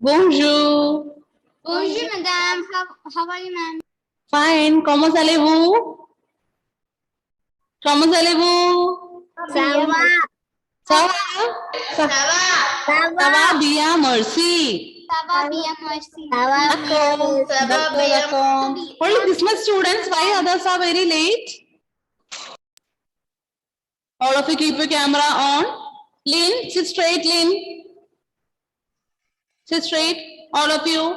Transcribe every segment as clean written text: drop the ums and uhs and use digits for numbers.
Bonjour. Bonjour, madame. How are you, ma'am? Fine. Comment allez-vous? Comment allez-vous? Ça va. Ça va? Ça va bien, merci. Ça va bien, merci. D'accord. Only this much students, why others are very late? All of you keep your camera on. Lynn, sit straight, Lynn. Sit straight, all of you.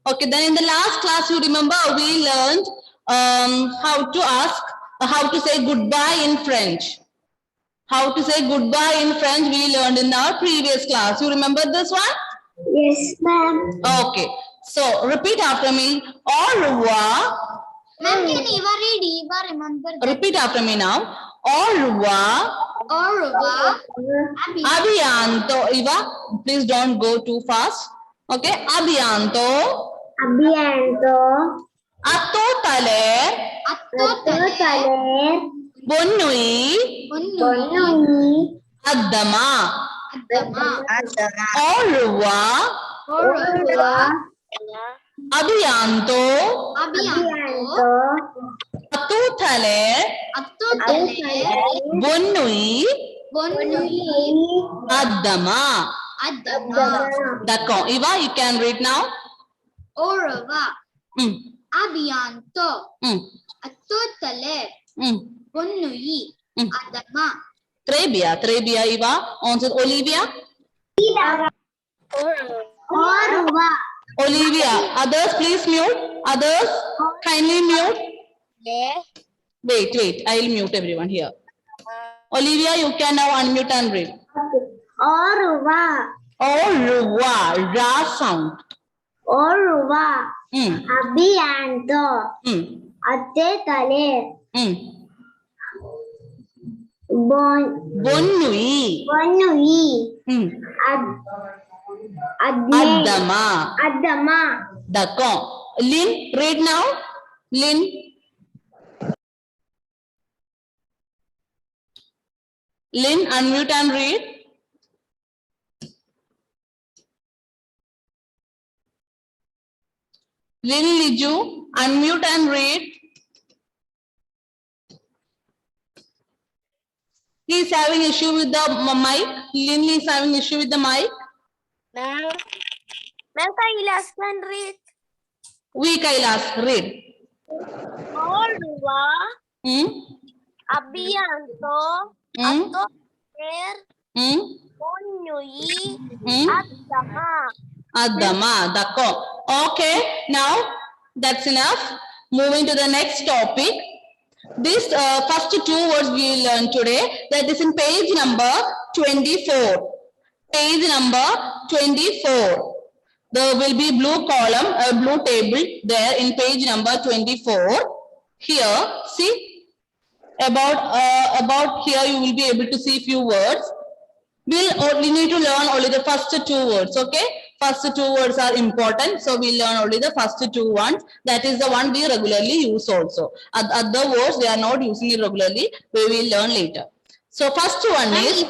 Okay, then in the last class, you remember we learned how to say goodbye in French. How to say goodbye in French we learned in our previous class. You remember this one? Yes, ma'am. Okay. So repeat after me. Au revoir. Ma'am, can Eva read? Eva, remember that. Repeat after me now. Au revoir. Au revoir. A bientôt. Eva, please don't go too fast. Okay. A bientôt. A bientôt. A tout à l'heure. A tout à l'heure. Bonne nuit. Bonne nuit. À demain. À demain. Au revoir. Au revoir. A bientôt. A bientôt. À tout à l'heure. A tout à l'heure. Bonne nuit. Bonne nuit. À demain. À demain. D'accord. Eva, you can read now. Au revoir. À bientôt. À tout à l'heure. Bonne nuit. À demain. Très bien, Eva. Ensuite, Olivia. Au revoir. Olivia. Others, please mute. Others, kindly mute. Wait. I'll mute everyone here. Olivia, you can now unmute and read. Au revoir. Au revoir. Ra sound. Au revoir. À bientôt. À tout à l'heure. Bonne nuit. Bonne nuit. À demain. À demain. D'accord. Lynn, read now. Lynn. Lynn, unmute and read. Lynn Liju, unmute and read. He is having issue with the mic. Lynn is having issue with the mic. Ma'am, Kailas can read. We Kailas, read. Au revoir. À bientôt. À tout à l'heure. Bonne nuit. À demain. Adama, d'accord. Okay, now that's enough. Moving to the next topic. This first two words we will learn today. That is in page number 24. Page number 24. There will be blue column, a blue table there in page number 24. Here, see about here you will be able to see few words. We need to learn only the first two words, okay? First two words are important, so we learn only the first two ones. That is the one we regularly use also. Other words, we are not using it regularly. We will learn later. So first one is...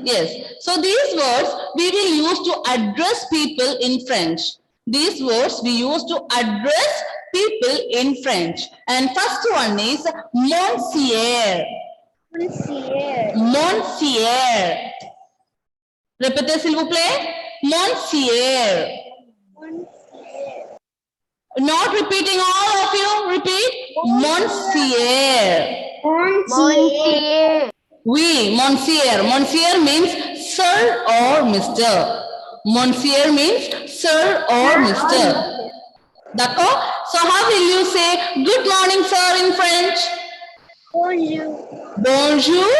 yes. So these words we will use to address people in French. These words we use to address people in French. And first one is Monsieur. Monsieur. Répétez s'il vous plaît. Monsieur. Not repeating, all of you. Repeat. Monsieur. Oui, monsieur. Monsieur means sir or Mr. Monsieur means sir or Mr. D'accord? So how will you say good morning, sir, in French? Bonjour. Bonjour.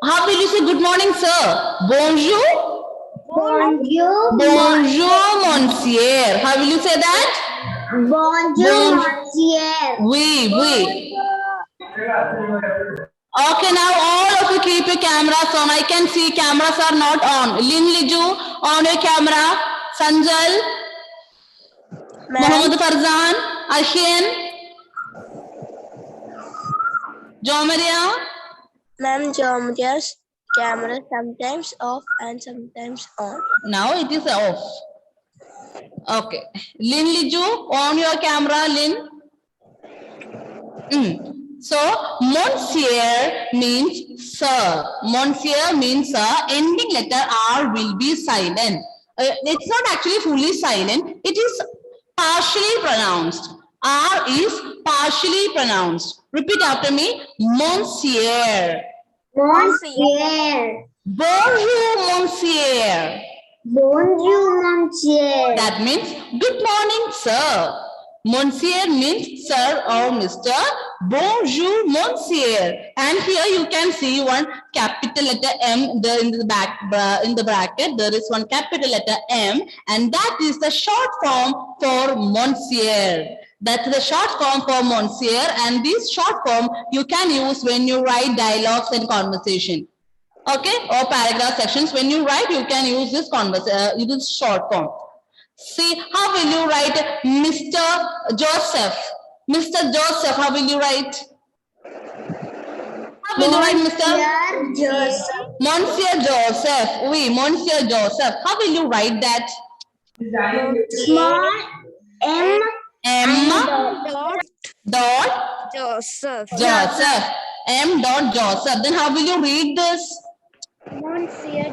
How will you say good morning, sir? Bonjour. Bonjour, monsieur. How will you say that? Bonjour, monsieur. Oui. Okay, now all of you keep your cameras on. I can see cameras are not on. Lin Liju, on your camera. Sanjal. Mohammed Farzan. Ashian. Jo Maria. Ma'am, geometer's camera sometimes off and sometimes on. Now it is off. Okay. Lin Liju, on your camera, Lin. So, Monsieur means sir. Monsieur means sir. Ending letter R will be silent. It's not actually fully silent. It is partially pronounced. R is partially pronounced. Repeat after me. Monsieur. Monsieur. Bonjour, monsieur. Bonjour, monsieur. That means good morning, sir. Monsieur means sir or Mr. Bonjour, monsieur. And here you can see one capital letter M in the bracket. There is one capital letter M, and that is the short form for monsieur. That's the short form for monsieur, and this short form you can use when you write dialogues and conversation. Okay, or paragraph sections. When you write, you can use this this short form. See, how will you write Mr. Joseph? Mr. Joseph, how will you write? How will you write Mr. Joseph. Monsieur Joseph? Oui, Monsieur Joseph. How will you write that? Small M. Dot Joseph. Joseph. M. Dot Joseph. Then how will you read this? Monsieur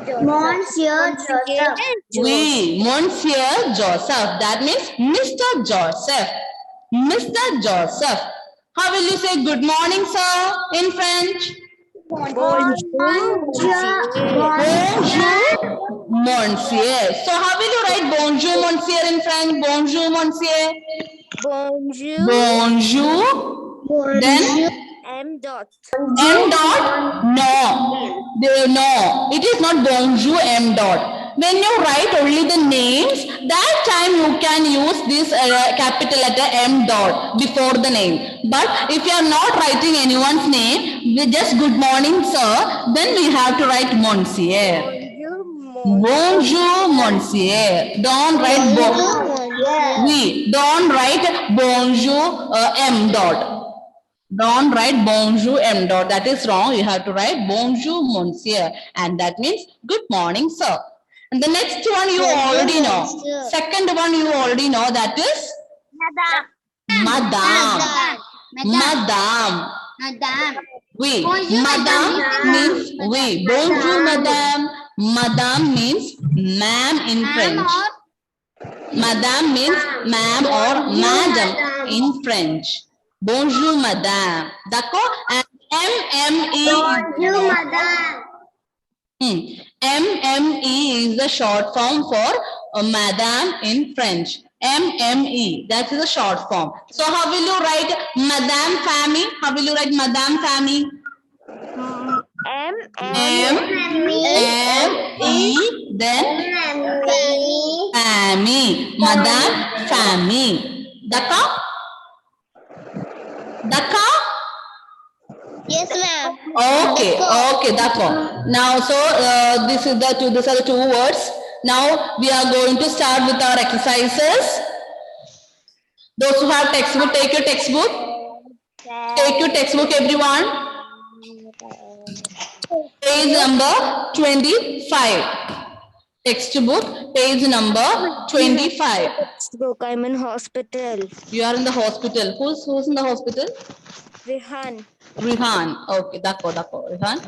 Joseph. Oui, Monsieur Joseph. That means Mr. Joseph. Mr. Joseph. How will you say good morning, sir, in French? Bonjour. Bonjour, monsieur. So how will you write bonjour, monsieur in French? Bonjour, monsieur. Bonjour. Bonjour. Then M dot. M dot? No. No. It is not bonjour M dot. When you write only the names, that time you can use this capital letter M dot before the name. But if you are not writing anyone's name, with just good morning, sir, then we have to write monsieur. Bonjour, monsieur. Don't write we don't write bonjour M dot. Don't write bonjour M dot. That is wrong. You have to write bonjour, monsieur. And that means good morning, sir. And the next one you already know. Second one you already know. That is Madame. Madame. Oui. Madame means oui. Bonjour, madame. Madame means ma'am in French. Madame means ma'am or madam in French. Bonjour, madame. D'accord? And MME. Bonjour, madame. MME is the short form for madame in French. MME. That is the short form. So how will you write Madame Family? How will you write Madame Family? M-E, then Family. Madame Family. D'accord? D'accord? Yes, ma'am. Okay, okay, d'accord. Now, so these are the two words. Now we are going to start with our exercises. Those who have textbook, take your textbook. Take your textbook, everyone. Page number 25. Textbook, page number 25. Textbook. I'm in hospital. You are in the hospital. Who's in the hospital? Rehan. Rehan. Okay, d'accord. Rehan.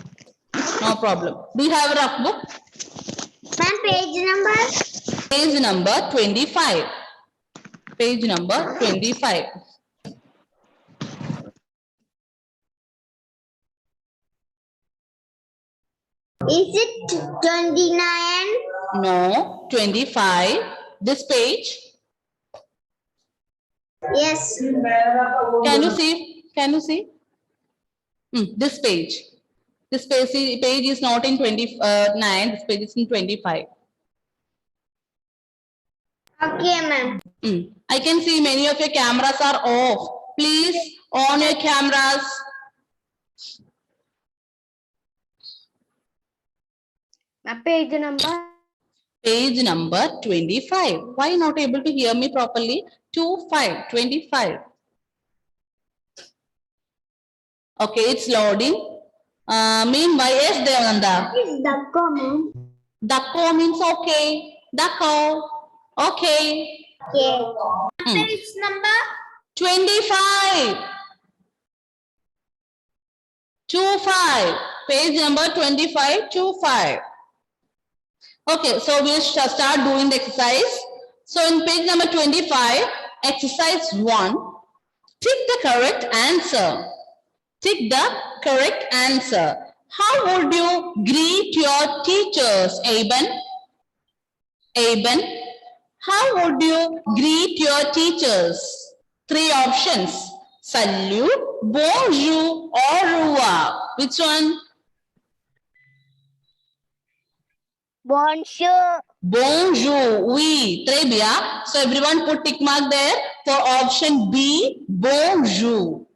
No problem. Do you have a rough book? Ma'am, page number? Page number 25. Page number 25. Is it 29? No, 25. This page. Yes. Can you see? Can you see? This page. This page is not in 29. This page is in 25. Okay, ma'am. I can see many of your cameras are off. Please on your cameras. Page number? Page number 25. Why not able to hear me properly? 25. Okay, it's loading. Mean by yes, Devananda. It's Dakko, ma'am. Dakko means okay. Dakko. Okay. Okay. Hmm. It's number 25. 25. Page number 25, 25. Okay, so we'll start doing the exercise. So in page number 25, exercise 1, tick the correct answer. Tick the correct answer. How would you greet your teachers, Aben? Aben, how would you greet your teachers? 3 options. Salut, bonjour, au revoir. Which one? Bonjour. Bonjour, oui, très bien. So everyone put tick mark there for option B, bonjour.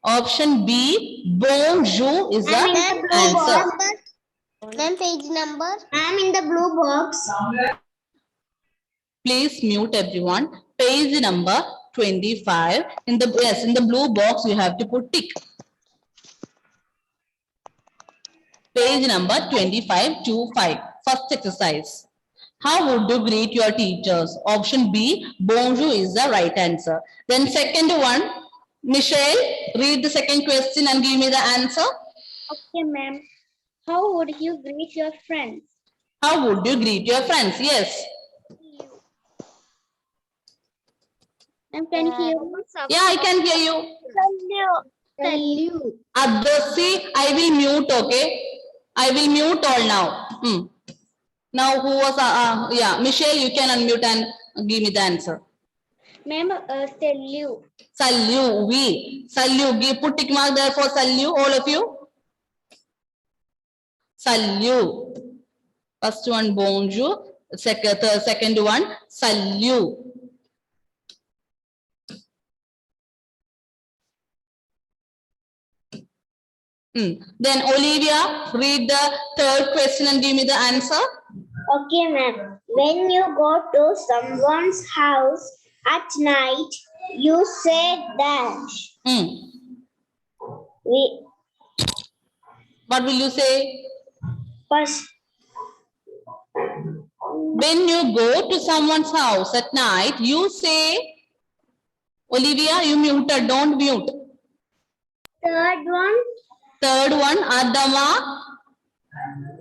Option B, bonjour is the answer. Ma'am, page number. I'm in the blue box. Please mute everyone. Page number 25. In the blue box you have to put tick. Page number 25 to 5. First exercise. How would you greet your teachers? Option B, bonjour is the right answer. Then second one, Michelle, read the second question and give me the answer. Okay, ma'am. How would you greet your friends? How would you greet your friends? Yes. Ma'am, can you hear me? Yeah, I can hear you. Salute. See, I will mute, okay? I will mute all now. Now, who was, yeah, Michelle, you can unmute and give me the answer. Ma'am, salute. Salute, we. Salute, put tick mark there for salute, all of you. Salute. First one, bonjour. Second one, salute. Then Olivia, read the third question and give me the answer. Okay, ma'am. When you go to someone's house at night, you say dash. What will you say? First, When you go to someone's house at night, you say, Olivia, you muted, don't mute. third one. Third one, Adama.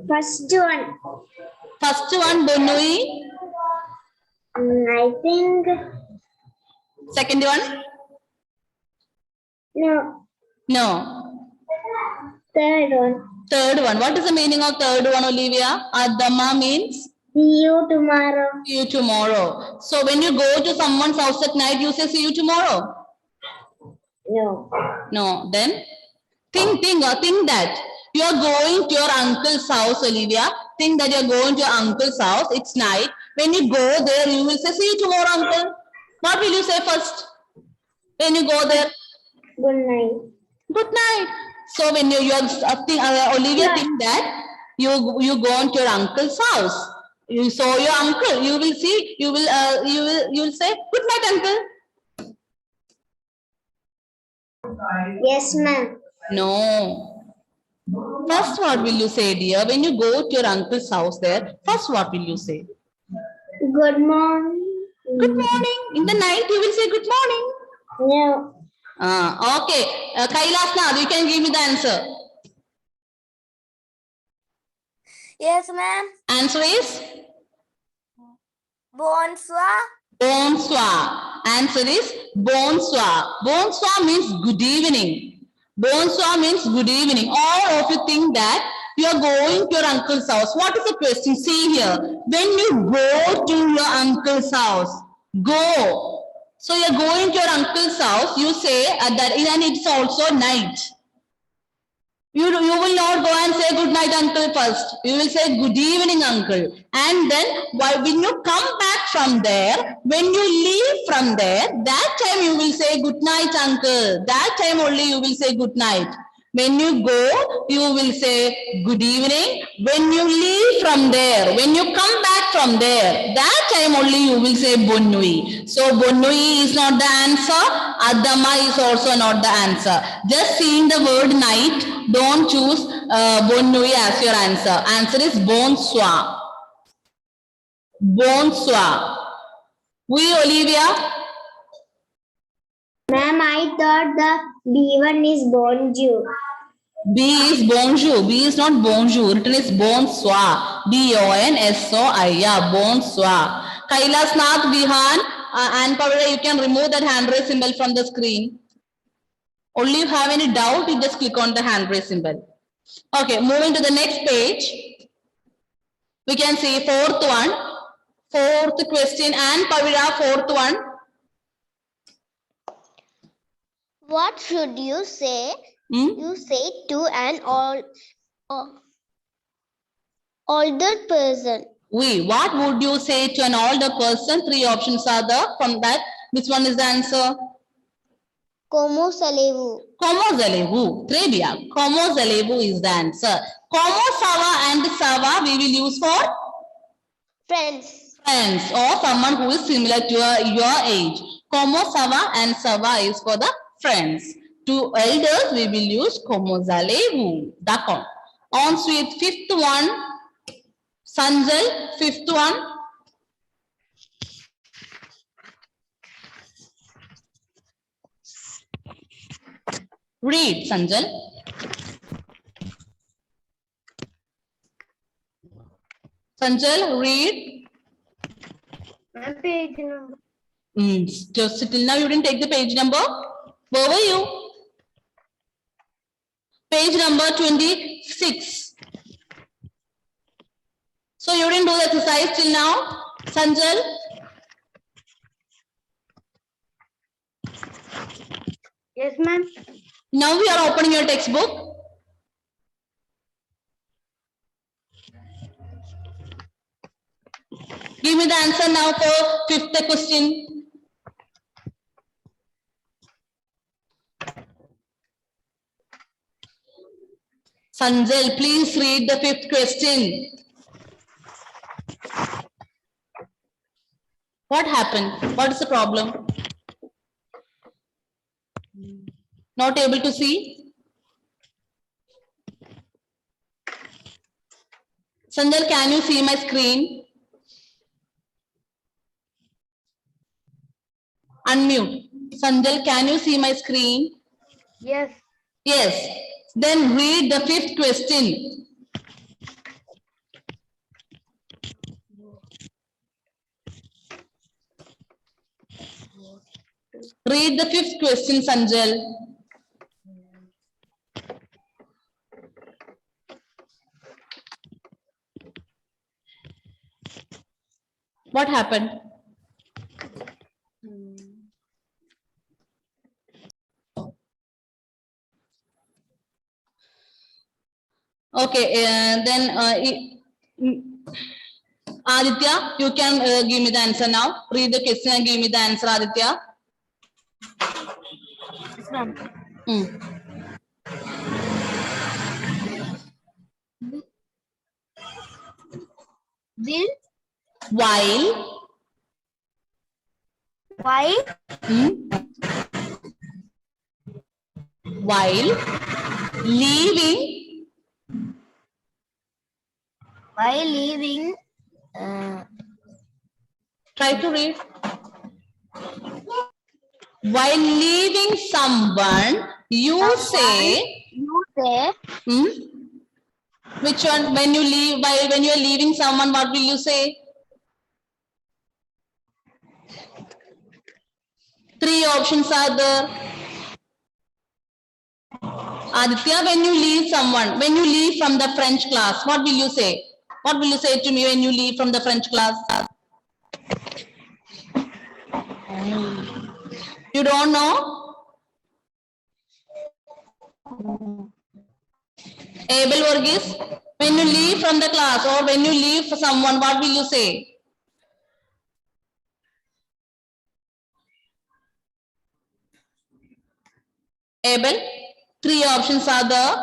First one. First one, Bonui. I think Second one? no. No. Third one. Third one. What is the meaning of third one, Olivia? Adama means? See you tomorrow. See you tomorrow. So when you go to someone's house at night, you say see you tomorrow. No. No. Then think that you are going to your uncle's house, Olivia. Think that you are going to your uncle's house. It's night. When you go there, you will say see you tomorrow, uncle. What will you say first? When you go there? Good night. Good night. So when Olivia think that you go on to your uncle's house. You saw your uncle. You will see. You will say good night, uncle. Yes, ma'am. No. First, what will you say, dear? When you go to your uncle's house there, first what will you say? Good morning. Good morning. In the night, you will say good morning. No. Okay. Kailasnath, you can give me the answer. Yes, ma'am. Answer is? Bonsoir. Bonsoir. Answer is bonsoir. Bonsoir means good evening. Bonsoir means good evening. All of you think that you are going to your uncle's house. What is the question? See here. When you go to your uncle's house, go. So you are going to your uncle's house, you say that, and it's also night. You will not go and say good night, uncle first. You will say good evening, uncle. And then when you come back from there, when you leave from there, that time you will say good night, uncle. That time only you will say good night. When you go, you will say good evening. When you leave from there, when you come back from there, that time only you will say bonne nuit. So bonne nuit is not the answer. Adama is also not the answer. Just seeing the word night don't choose bonne nuit as your answer. Answer is bonsoir. Bonsoir. Oui, Olivia? Ma'am, I thought the B1 is bonjour. B is bonjour. B is not bonjour. Written is bonsoir. B-O-N-S-O-I-R. Bonsoir. Kailas Nath, Vihan, and Pavira, you can remove that hand raise symbol from the screen. Only if you have any doubt, you just click on the hand raise symbol. Okay, moving to the next page. We can see fourth one. Fourth question, and Pavira, fourth one. What should you say? You say to an older person. Oui, what would you say to an older person? Three options are there. From that, which one is the answer? Como allez-vous? Como allez-vous? Très bien. Como allez-vous is the answer. Como ça va and ça va we will use for Friends. friends or someone who is similar to your age. Como ça va and ça va is for the friends. To elders we will use como allez-vous. D'accord. Ensuite, fifth one. Sanjay, fifth one. Read, Sanjay. Sanjay, read. Page number. Just till now you didn't take the page number. Where were you? Page number 26. So you didn't do the exercise till now, Sanjay? Yes, ma'am. Now we are opening your textbook. Give me the answer now for fifth question. Sanjay, please read the fifth question. What happened? What is the problem? Not able to see? Sanjay, can you see my screen? Unmute. Sanjay, can you see my screen? Yes. Yes. Then read the fifth question. Read the fifth question, Sanjay. What happened? Okay, then Aditya, you can give me the answer now. Read the question and give me the answer, Aditya. Yes, ma'am. Will. While. Why? While leaving. While leaving. Try to read. While leaving someone, you say. You say. Which one? When you leave, when you are leaving someone, what will you say? Three options are there. Aditya, when you leave someone, when you leave from the French class, what will you say? What will you say to me when you leave from the French class? You don't know? Abel Varghese, when you leave from the class or when you leave for someone, what will you say? Abel, three options are there.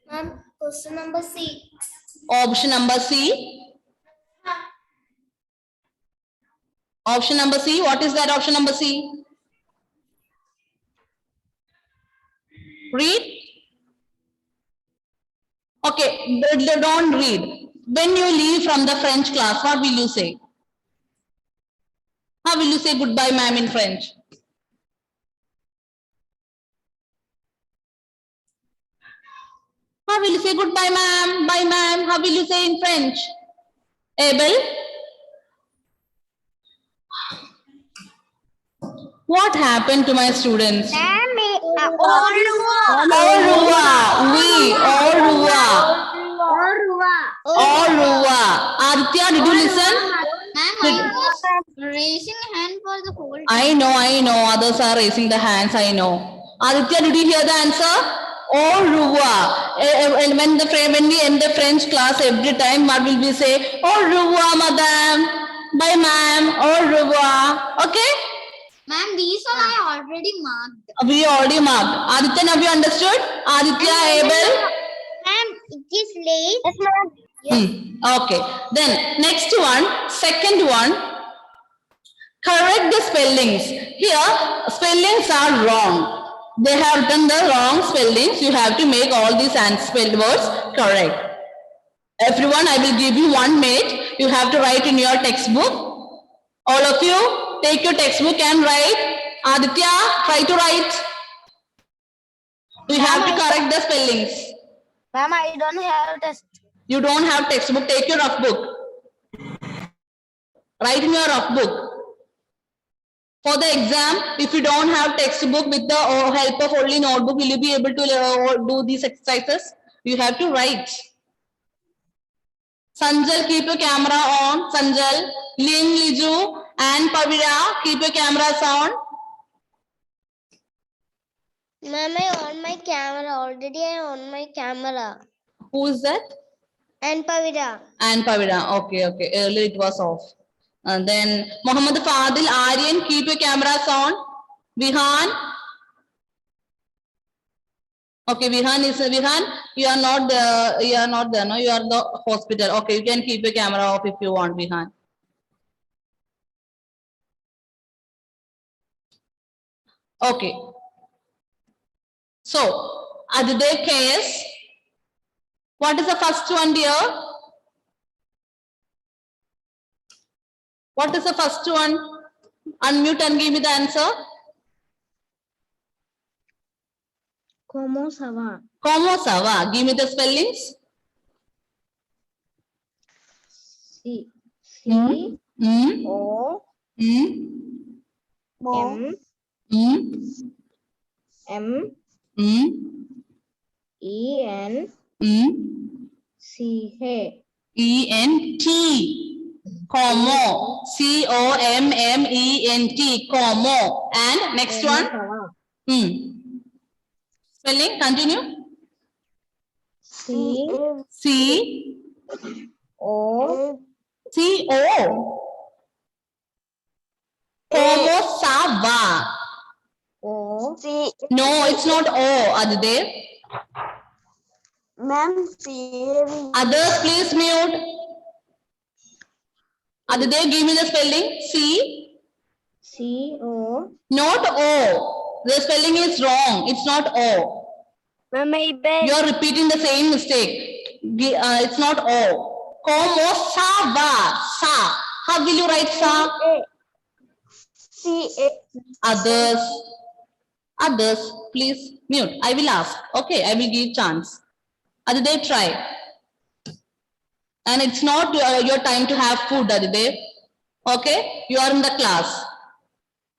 Ma'am, question number C. Option number C. Option number C. What is that option number C? Read. Okay, don't read. When you leave from the French class, what will you say? How will you say goodbye, ma'am, in French? How will you say goodbye, ma'am? Bye, ma'am. How will you say in French? Abel? What happened to my students? Au revoir. Oui, au revoir. Au revoir. Aditya, did you listen? Ma'am, I was raising hand for the whole time. I know. Others are raising the hands. I know. Aditya, did you hear the answer? Au revoir. And when we end the French class, every time what will we say? Au revoir, madame. Bye, ma'am. Au revoir. Okay? Ma'am, these all I already marked. We already marked. Aditya, have you understood? Aditya, Abel? Ma'am, it is late. Yes, ma'am. Okay. Then next one, second one. Correct the spellings. Here, spellings are wrong. They have written the wrong spellings. You have to make all these spelled words correct. Everyone, I will give you 1 minute. You have to write in your textbook. All of you, take your textbook and write. Aditya, try to write. You have to correct the spellings. Ma'am, I don't have test. You don't have textbook. Take your rough book. Write in your rough book. For the exam, if you don't have textbook with the help of only notebook, will you be able to do these exercises? You have to write. Sanjal, keep your camera on. Sanjal, Lin, Liju, and Pavira, keep your cameras on. Ma'am, I on my camera. Already I on my camera. Who is that? And Pavira. And Pavira. Okay. Earlier it was off. And then Muhammad Fadil, Aryan, keep your cameras on. Vihan. Okay, Vihan, you are not there, no, you are the hospital. Okay, you can keep your camera off if you want, Vihan. Okay. So, Aditya KS, what is the first one, dear? What is the first one? Unmute and give me the answer. Como Sava. Como Sava. Give me the spellings. C. Mm. Mm. O. Mm. M. Mm. M. Mm. E. N. Mm. C. H. E-N-T. Como. C-O-M-M-E-N-T. Como. And next one. Spelling. Continue. C. C. O. C-O. Como Sava. O. C. No, it's not O, Aditya. Ma'am, C. Others, please mute. Aditya, give me the spelling. C. C. O. Not O. The spelling is wrong. It's not O. Ma'am, I beg. You are repeating the same mistake. It's not O. Como Sava. Sa. How will you write Sa? C. Others, please mute. I will ask. Okay, I will give chance. Aditya, try. And it's not your time to have food, Aditya. Okay, you are in the class.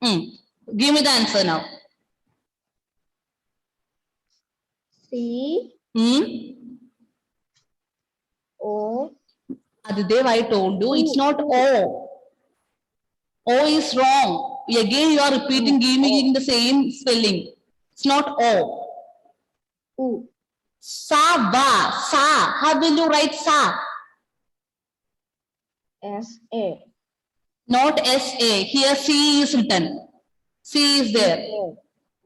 Give me the answer now. C. O. Aditya, I told you it's not O. O is wrong. Again, you are repeating, giving the same spelling. It's not O. U. Sa, ba, sa. How will you write sa? S. A. Not S-A. Here C is written. C is there.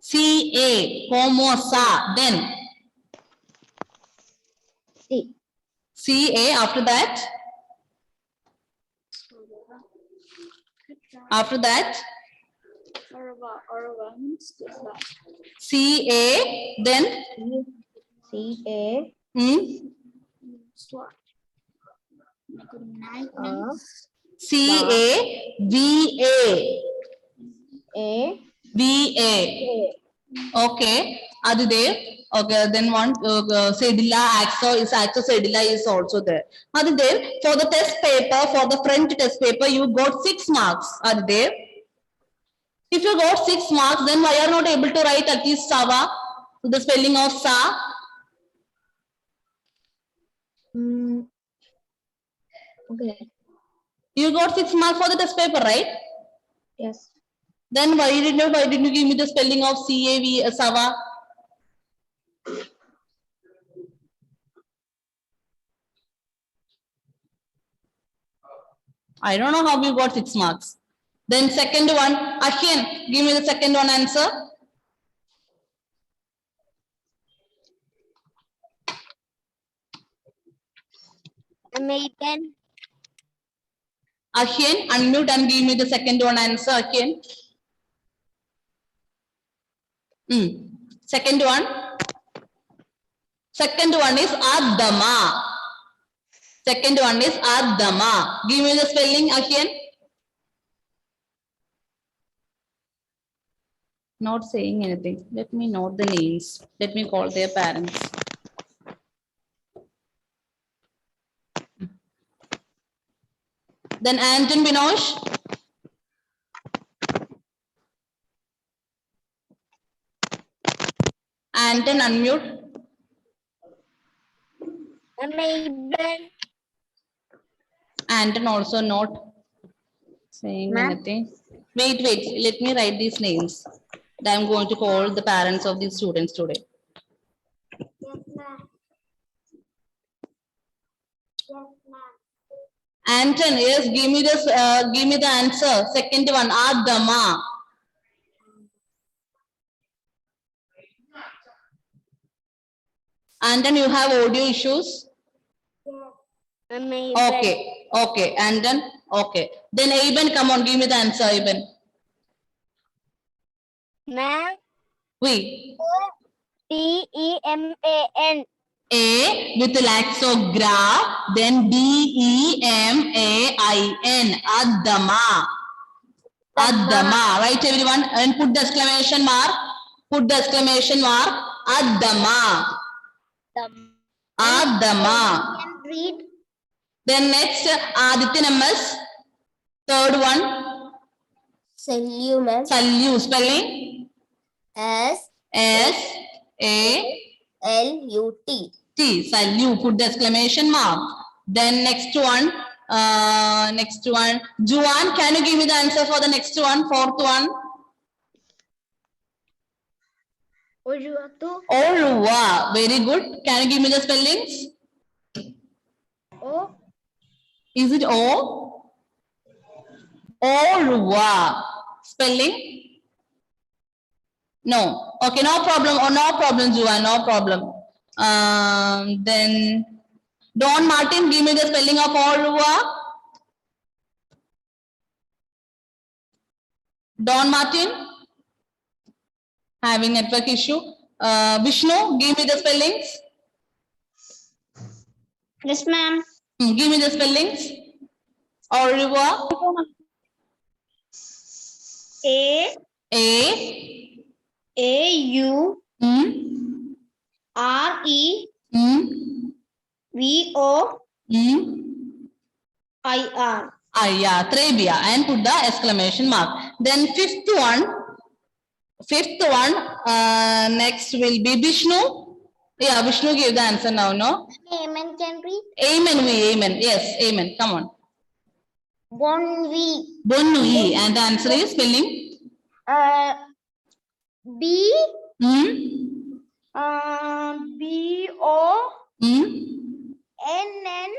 C-A. Como sa. Then C. C-A. After that? After that? Orava means this one. C-A, then C-A. Sword. C-A-V-A. A. V-A. Okay. Adidev. Okay. Then one Cedilla, Axo Cedilla is also there. Adidev, for the test paper, for the French test paper, you got 6 marks. Adidev. If you got 6 marks, then why are you not able to write at least Sava? The spelling of Sa. Okay. You got 6 marks for the test paper, right? Yes. Then why didn't you give me the spelling of C-A-V, Sava? I don't know how you got 6 marks. Then second one, Ashyan, give me the second one answer. American. Ashyan, unmute and give me the second one answer, Ashyan. Second one. Second one is Adama. Second one is Adama. Give me the spelling, Ashyan. Not saying anything. Let me note the names. Let me call their parents. Then Anton Binosh. Anton, unmute. American. Anton also not saying anything. Wait. Let me write these names. I am going to call the parents of these students today. Anton, yes, give me this. Give me the answer. Second one, Adama. Anton, you have audio issues. Okay. And then okay. Then Aben, come on, give me the answer, Aben. Ma'am. We. T-E-M-A-N. A with laxograph, then D-E-M-A-I-N. Adama. Adama. Right, everyone? And put the exclamation mark. Put the exclamation mark. Adama. Adama. Read. Then next, Aditya MS. Third one. Salute, ma'am. Salute. Spelling? S-A-L-U-T. T. Salute. Put the exclamation mark. Then next one. Juan, can you give me the answer for the next one? Fourth one. Orwa. Very good. Can you give me the spellings? O. Is it O? Orwa. Spelling? No. Okay, no problem. Oh, no problem, Juan. No problem. Then Don Martin, give me the spelling of Orwa. Don Martin, having network issue. Vishnu, give me the spellings. Yes, ma'am. Give me the spellings. Orwa. A-U-R-E-V-O. I-R. Yeah, Trebia, and put the exclamation mark. Then fifth one, next will be Vishnu. Yeah, Vishnu give the answer now, no? Amen can read. Amen. Yes, amen. Come on. Bonvi. Bonui, and the answer is spelling? B. B-O. N-N.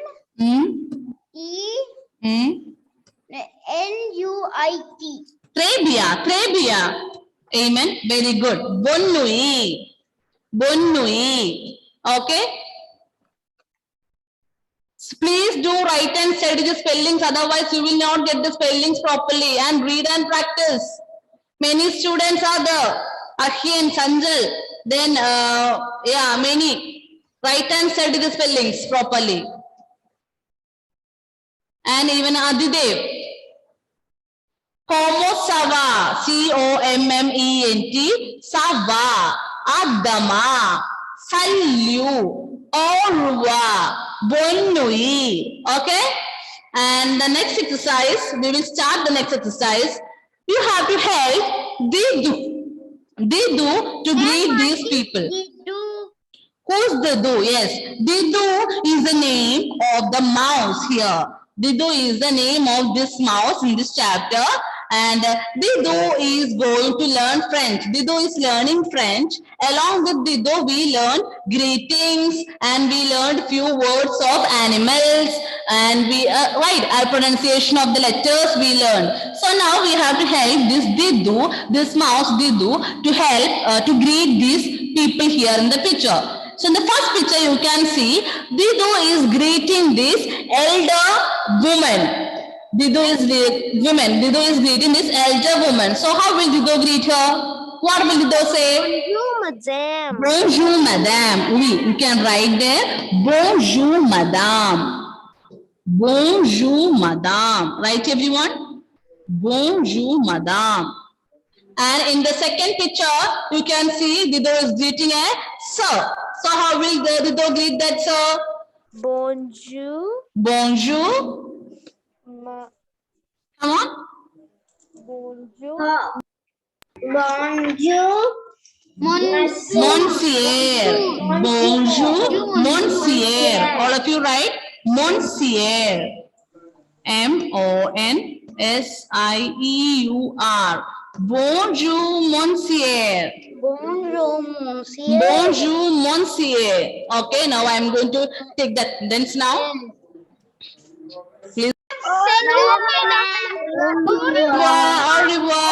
E-N-U-I-T. Trebia. Amen. Very good. Bonui. Okay. Please do write and study the spellings. Otherwise, you will not get the spellings properly. And read and practice. Many students are there. Ahi and Sanjal. Then, yeah, many. Right hand side the spellings properly. And even Adidev. Comment, C-O-M-M-E-N-T, Sava, Adama, Salyu, Orwa, Bonui. Okay? And the next exercise, we will start the next exercise. You have to help Didu to greet these people. Who's Didu? Yes, Didu is the name of the mouse here. Didu is the name of this mouse in this chapter. And Didu is going to learn French. Didu is learning French. Along with Didu, we learn greetings and we learned few words of animals and we our pronunciation of the letters we learned. So now we have to help this Didu, this mouse Didu, to help to greet these people here in the picture. So in the first picture you can see Didu is greeting this elder woman. Didu is greeting this elder woman. So how will Didu greet her? What will Didu say? Bonjour, madame. Bonjour, madame. Oui, you can write there. Bonjour, madame. Bonjour, madame. Right, everyone? Bonjour, madame. And in the second picture, you can see Dido is greeting a sir. So how will the Dido greet that sir? Bonjour. Bonjour. Come on. Bonjour. Bonjour. Monsieur. Bonjour, monsieur. All of you write monsieur. M-O-N-S-I-E-U-R. Bonjour, monsieur. Bonjour, monsieur. Bonjour, monsieur. Okay, now I am going to take that sentence now. Please. Au revoir.